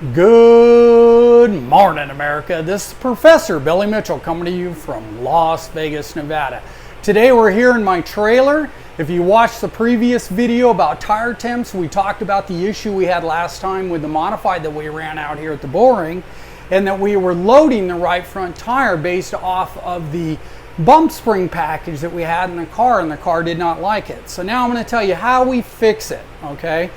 Good morning, America. This is Professor Billy Mitchell coming to you from Las Vegas, Nevada. Today we're here in my trailer. If you watched the previous video about tire temps, we talked about the issue we had last time with the modified that we ran out here at the bull ring, and that we were loading the right front tire based off of the bump spring package that we had in the car, and the car did not like it. So now I'm going to tell you how we fix it, okay?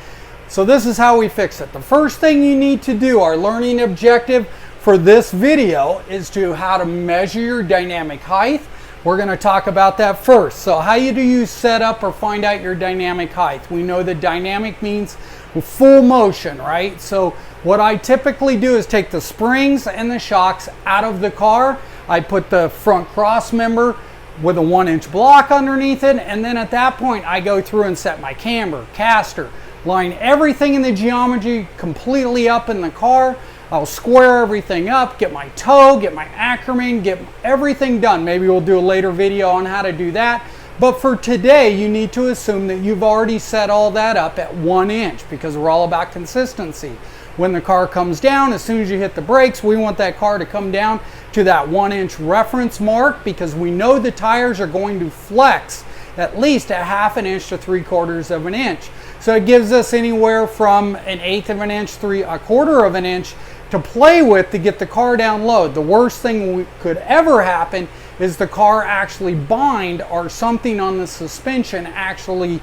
So this is how we fix it. The first thing you need to do, our learning objective for this video, is how to measure your dynamic height. We're going to talk about that first. So how do you set up or find out your dynamic height? We know that dynamic means full motion, right? So what I typically do is take the springs and the shocks out of the car. I put the front cross member with a 1-inch block underneath it, and then at that point I go through and set my camber, caster, line everything in the geometry completely up in the car. I'll square everything up, get my toe, get my Ackerman, get everything done. Maybe we'll do a later video on how to do that. But for today, you need to assume that you've already set all that up at 1 inch, because we're all about consistency. When the car comes down, as soon as you hit the brakes, we want that car to come down to that 1-inch reference mark, because we know the tires are going to flex at least a 1/2 inch to 3/4 of an inch. So it gives us anywhere from 1/8 of an inch, 3/4 of an inch to play with to get the car down low. The worst thing could ever happen is the car actually bind, or something on the suspension actually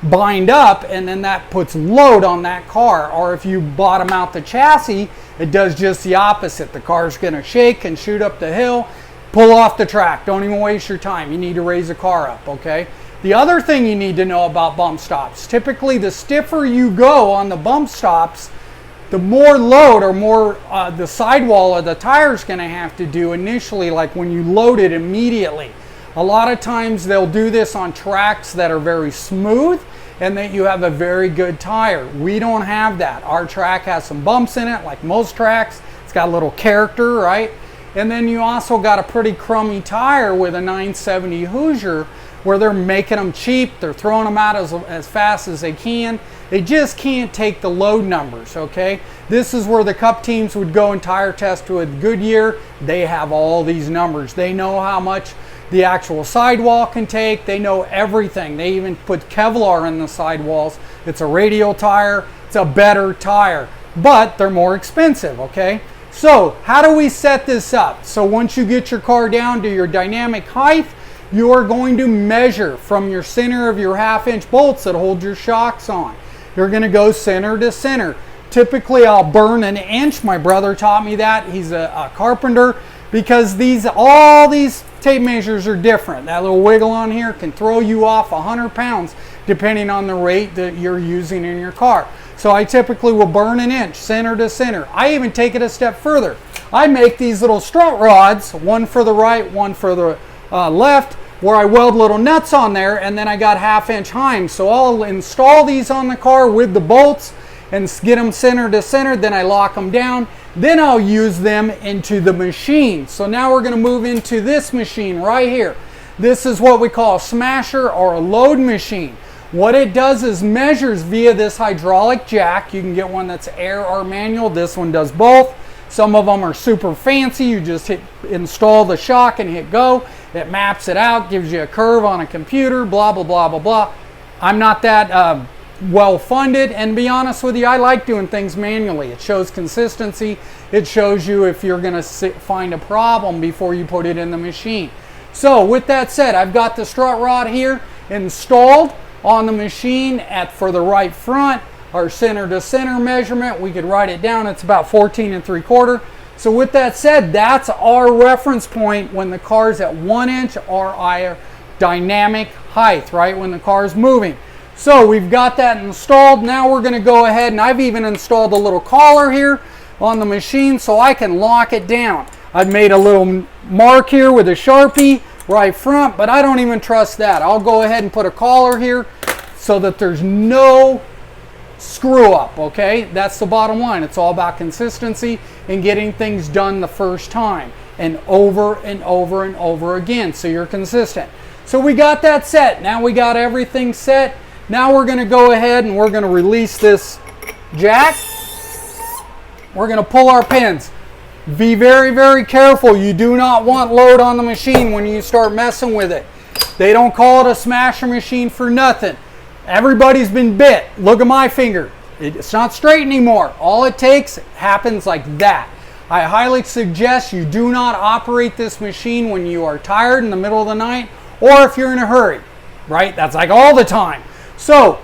bind up, and then that puts load on that car. Or if you bottom out the chassis, it does just the opposite. The car's going to shake and shoot up the hill, pull off the track. Don't even waste your time. You need to raise the car up, okay? The other thing you need to know about bump stops, typically the stiffer you go on the bump stops, the more load or more the sidewall of the tire is going to have to do initially, like when you load it immediately. A lot of times they'll do this on tracks that are very smooth and that you have a very good tire. We don't have that. Our track has some bumps in it, like most tracks. It's got a little character, right? And then you also got a pretty crummy tire with a 970 Hoosier, where they're making them cheap. They're throwing them out as fast as they can. They just can't take the load numbers, okay? This is where the Cup teams would go and tire test with Goodyear. They have all these numbers. They know how much the actual sidewall can take. They know everything. They even put Kevlar in the sidewalls. It's a radial tire. It's a better tire, but they're more expensive, okay? So how do we set this up? So once you get your car down to your dynamic height, you are going to measure from your center of your 1/2 inch bolts that hold your shocks on. You're going to go center to center. Typically I'll burn 1 inch. My brother taught me that. He's a carpenter, because all these tape measures are different. That little wiggle on here can throw you off 100 pounds depending on the rate that you're using in your car. So I typically will burn 1 inch center to center. I even take it a step further. I make these little strut rods, one for the right, one for the left, where I weld little nuts on there, and then I got 1/2 inch heims. So I'll install these on the car with the bolts and get them center to center, then I lock them down. Then I'll use them into the machine. So now we're going to move into this machine right here. This is what we call a smasher or a load machine. What it does is measures via this hydraulic jack. You can get one that's air or manual. This one does both. Some of them are super fancy. You just install the shock and hit go. It maps it out, gives you a curve on a computer, blah, blah, blah, blah, blah. I'm not that well funded, and to be honest with you, I like doing things manually. It shows consistency. It shows you if you're going to find a problem before you put it in the machine. So with that said, I've got the strut rod here installed on the machine for the right front. Our center to center measurement, we could write it down. It's about 14 3/4. So with that said, that's our reference point when the car's at 1 inch, or our dynamic height, right? When the car's moving. So we've got that installed. Now we're going to go ahead, and I've even installed a little collar here on the machine so I can lock it down. I've made a little mark here with a Sharpie right front, but I don't even trust that. I'll go ahead and put a collar here so that there's no screw up, okay? That's the bottom line. It's all about consistency and getting things done the first time, and over and over and over again, so you're consistent. So we got that set. Now we got everything set. Now we're going to go ahead and we're going to release this jack. we're going to pull our pins. Be very, very careful. You do not want load on the machine when you start messing with it. They don't call it a smasher machine for nothing. Everybody's been bit. Look at my finger. It's not straight anymore. All it takes happens like that. I highly suggest you do not operate this machine when you are tired in the middle of the night or if you're in a hurry, right? That's like all the time. So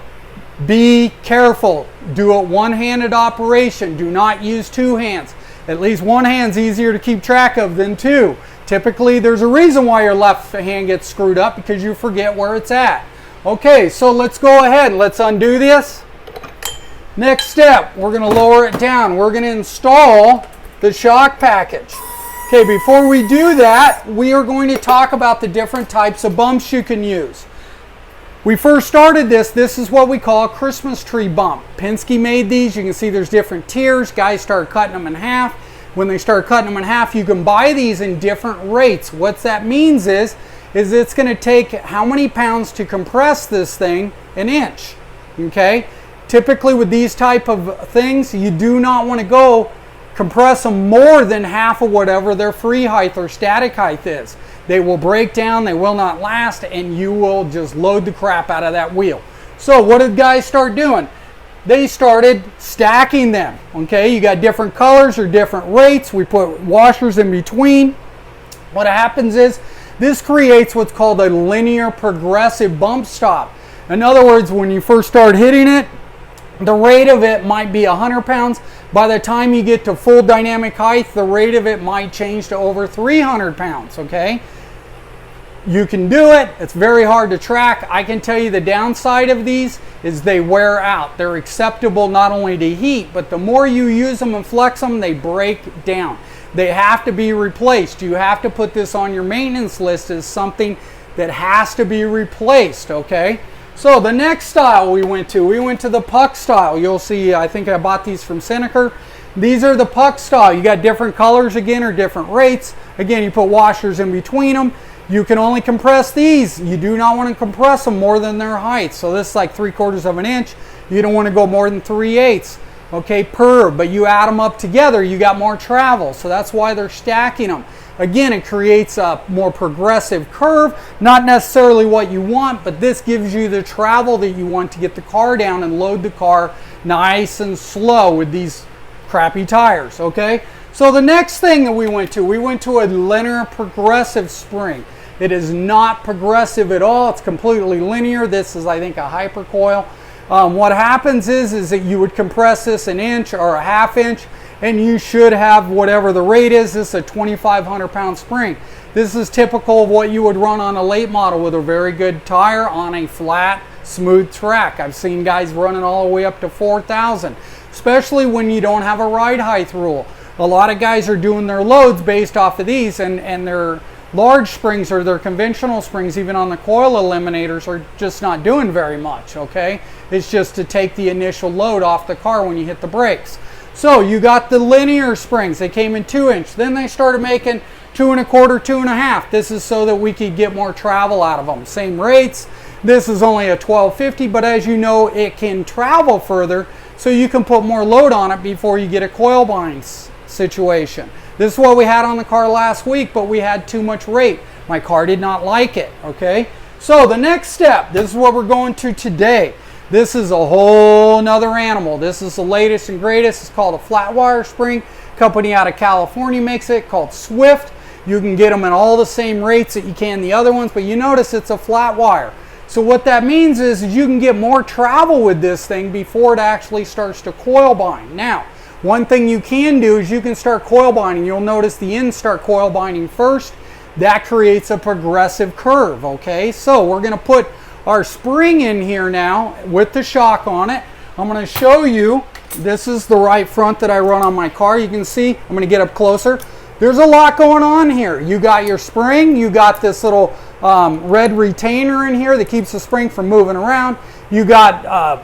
be careful. Do a one-handed operation. Do not use two hands. At least one hand's easier to keep track of than two. Typically, there's a reason why your left hand gets screwed up, because you forget where it's at. Okay, so let's go ahead and let's undo this. Next step, we're going to lower it down. We're going to install the shock package. Okay, before we do that, we are going to talk about the different types of bumps you can use. We first started this is what we call a Christmas tree bump. Penske made these. You can see there's different tiers. Guys start cutting them in half. When they start cutting them in half, you can buy these in different rates. What that means is it's going to take how many pounds to compress this thing? An inch. Okay? Typically with these type of things, you do not want to go compress them more than half of whatever their free height or static height is. They will break down, they will not last, and you will just load the crap out of that wheel. So what did guys start doing? They started stacking them. Okay, you got different colors or different rates. We put washers in between. What happens is this creates what's called a linear progressive bump stop. In other words, when you first start hitting it, the rate of it might be 100 pounds. By the time you get to full dynamic height, the rate of it might change to over 300 pounds, okay? You can do it. It's very hard to track. I can tell you the downside of these is they wear out. They're acceptable not only to heat, but the more you use them and flex them, they break down. They have to be replaced. You have to put this on your maintenance list as something that has to be replaced, okay? So the next style we went to the puck style. You'll see, I think I bought these from Seneca. These are the puck style. You got different colors again, or different rates. Again, you put washers in between them. You can only compress these. You do not want to compress them more than their height. So this is like 3/4 of an inch. You don't want to go more than 3/8, okay, per. But you add them up together, you got more travel. So that's why they're stacking them. Again, it creates a more progressive curve, not necessarily what you want, but this gives you the travel that you want to get the car down and load the car nice and slow with these crappy tires, okay? So the next thing that we went to a linear progressive spring. It is not progressive at all. It's completely linear. This is, I think, a hypercoil. What happens is that you would compress this an inch or a half inch, and you should have whatever the rate is. This is a 2,500 pound spring. This is typical of what you would run on a late model with a very good tire on a flat, smooth track. I've seen guys running all the way up to 4,000, especially when you don't have a ride height rule. A lot of guys are doing their loads based off of these, and their large springs or their conventional springs, even on the coil eliminators, are just not doing very much, okay? It's just to take the initial load off the car when you hit the brakes. So you got the linear springs. They came in 2-inch. Then they started making 2 1/4, 2 1/2. This is so that we could get more travel out of them. Same rates. This is only a 1250, but as you know, it can travel further, so you can put more load on it before you get a coil bind situation. This is what we had on the car last week, but we had too much rate. My car did not like it, okay? So the next step, this is what we're going to today. This is a whole nother animal. This is the latest and greatest. It's called a flat wire spring. Company out of California makes it, called Swift. You can get them in all the same rates that you can the other ones, but you notice it's a flat wire. So what that means is you can get more travel with this thing before it actually starts to coil bind. Now, one thing you can do is you can start coil binding. You'll notice the ends start coil binding first. That creates a progressive curve, okay? So we're going to put our spring in here now with the shock on it. I'm going to show you. This is the right front that I run on my car. You can see, I'm going to get up closer. There's a lot going on here. You got your spring, you got this little red retainer in here that keeps the spring from moving around. You got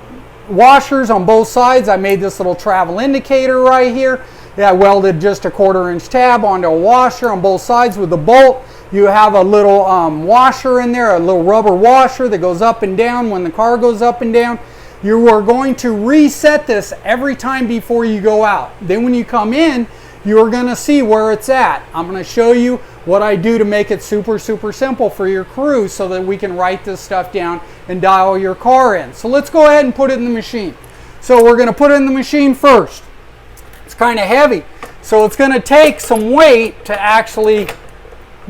washers on both sides. I made this little travel indicator right here. I welded just a 1/4 inch tab onto a washer on both sides with the bolt. You have a little washer in there, a little rubber washer that goes up and down when the car goes up and down. You are going to reset this every time before you go out. Then when you come in, you're going to see where it's at. I'm going to show you what I do to make it super simple for your crew so that we can write this stuff down and dial your car in. So let's go ahead and put it in the machine. So we're going to put it in the machine first. It's kind of heavy, so it's going to take some weight to actually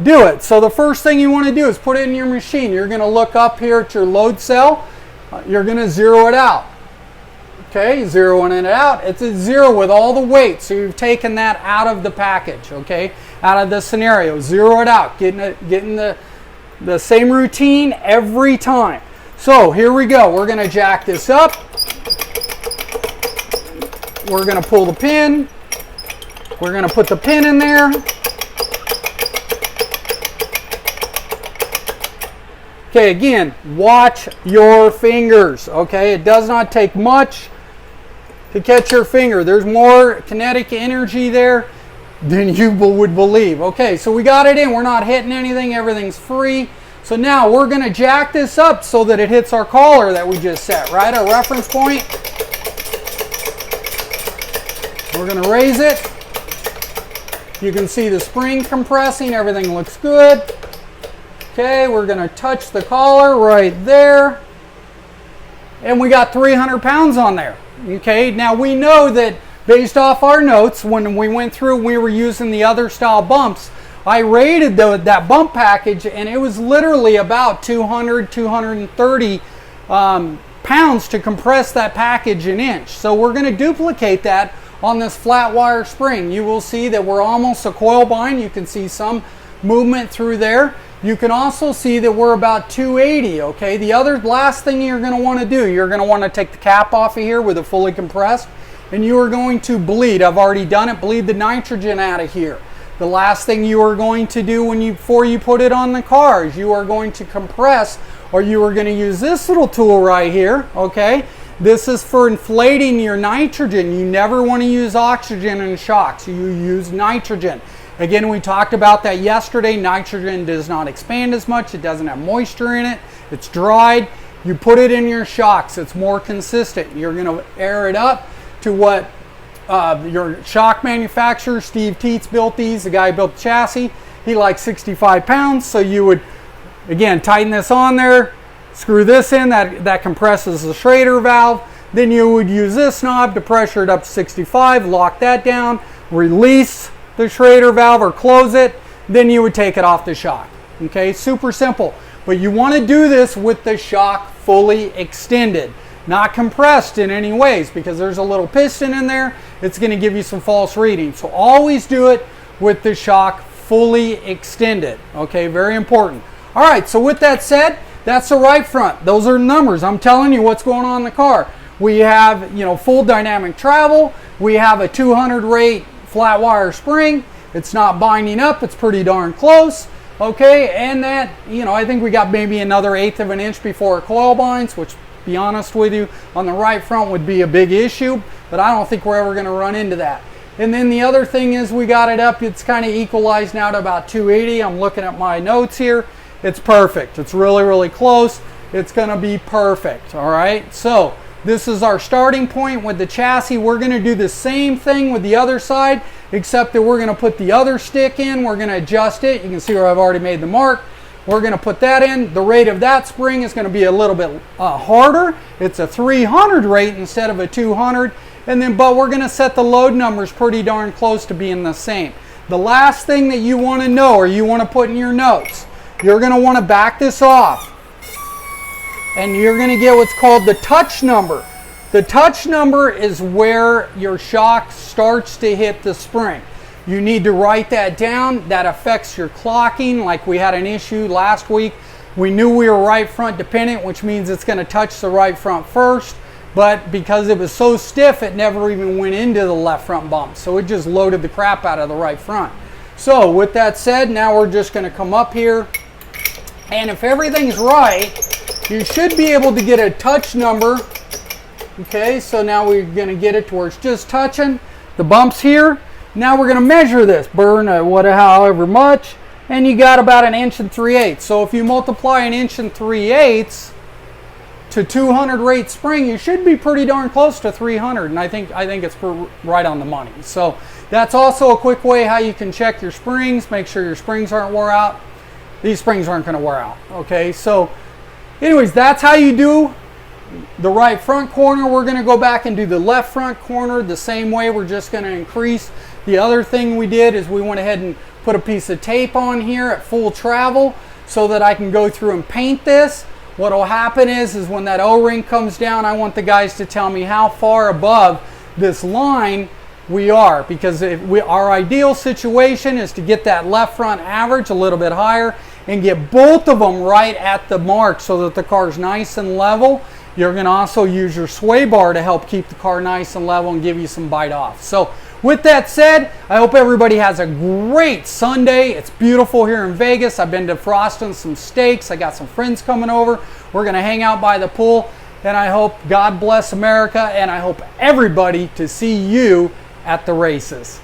do it. So the first thing you want to do is put it in your machine. You're going to look up here at your load cell. You're going to zero it out. Okay, zeroing it out. It's a 0 with all the weight. So you've taken that out of the package, okay, out of the scenario. Zero it out, getting the same routine every time. So here we go. We're going to jack this up. We're going to pull the pin. We're going to put the pin in there. Okay, again, watch your fingers, okay? It does not take much to catch your finger. There's more kinetic energy there than you would believe. Okay, so we got it in. We're not hitting anything. Everything's free. So now we're going to jack this up so that it hits our collar that we just set, right? Our reference point. We're going to raise it. You can see the spring compressing. Everything looks good. Okay, we're going to touch the collar right there. And we got 300 pounds on there. Okay, now we know that based off our notes, when we went through, we were using the other style bumps. I rated that bump package, and it was literally about 200, 230 pounds to compress that package an inch. So we're going to duplicate that on this flat wire spring. You will see that we're almost a coil bind. You can see some movement through there. You can also see that we're about 280, okay? The last thing you're going to want to do, you're going to want to take the cap off of here with it fully compressed, and you are going to bleed. I've already done it. Bleed the nitrogen out of here. The last thing you are going to do before you put it on the car is you are going to compress, or you are going to use this little tool right here, okay? This is for inflating your nitrogen. You never want to use oxygen in shocks. You use nitrogen. Again, we talked about that yesterday. Nitrogen does not expand as much. It doesn't have moisture in it. It's dried. You put it in your shocks. It's more consistent. You're going to air it up to what your shock manufacturer, Steve Teets, built these. The guy who built the chassis, he likes 65 pounds. So you would, again, tighten this on there, screw this in. That compresses the Schrader valve. Then you would use this knob to pressure it up to 65, lock that down, release the Schrader valve or close it, then you would take it off the shock. Okay, super simple. But you want to do this with the shock fully extended, not compressed in any ways, because there's a little piston in there. It's going to give you some false readings. So always do it with the shock fully extended. Okay, very important. All right, so with that said, that's the right front. Those are numbers. I'm telling you what's going on in the car. We have, full dynamic travel. We have a 200 rate flat wire spring. It's not binding up. It's pretty darn close. Okay, and that, I think we got maybe another 1/8 of an inch before it coil binds, which, to be honest with you, on the right front would be a big issue, but I don't think we're ever going to run into that. And then the other thing is we got it up. It's kind of equalized now to about 280. I'm looking at my notes here. It's perfect. It's really close. It's going to be perfect. All right, so this is our starting point with the chassis. We're going to do the same thing with the other side, except that we're going to put the other stick in. We're going to adjust it. You can see where I've already made the mark. We're going to put that in. The rate of that spring is going to be a little bit harder. It's a 300 rate instead of a 200. But we're going to set the load numbers pretty darn close to being the same. The last thing that you want to know, or you want to put in your notes, you're going to want to back this off. And you're going to get what's called the touch number. The touch number is where your shock starts to hit the spring. You need to write that down. That affects your clocking. Like we had an issue last week. We knew we were right front dependent, which means it's going to touch the right front first. But because it was so stiff, it never even went into the left front bump. So it just loaded the crap out of the right front. So with that said, now we're just going to come up here. And if everything's right, you should be able to get a touch number. Okay, so now we're going to get it to where it's just touching the bumps here. Now we're going to measure this, burn however much, and you got about 1 3/8 inches. So if you multiply 1 3/8 inches to 200 rate spring, you should be pretty darn close to 300, and I think it's right on the money. So that's also a quick way how you can check your springs, make sure your springs aren't wore out. These springs aren't going to wear out. Okay, so anyways, that's how you do the right front corner. We're going to go back and do the left front corner the same way. We're just going to increase. The other thing we did is we went ahead and put a piece of tape on here at full travel so that I can go through and paint this. What will happen is when that O-ring comes down, I want the guys to tell me how far above this line we are, because our ideal situation is to get that left front average a little bit higher and get both of them right at the mark so that the car's nice and level. You're going to also use your sway bar to help keep the car nice and level and give you some bite off. So with that said, I hope everybody has a great Sunday. It's beautiful here in Vegas. I've been defrosting some steaks. I got some friends coming over. We're going to hang out by the pool. And I hope God bless America, and I hope everybody to see you at the races.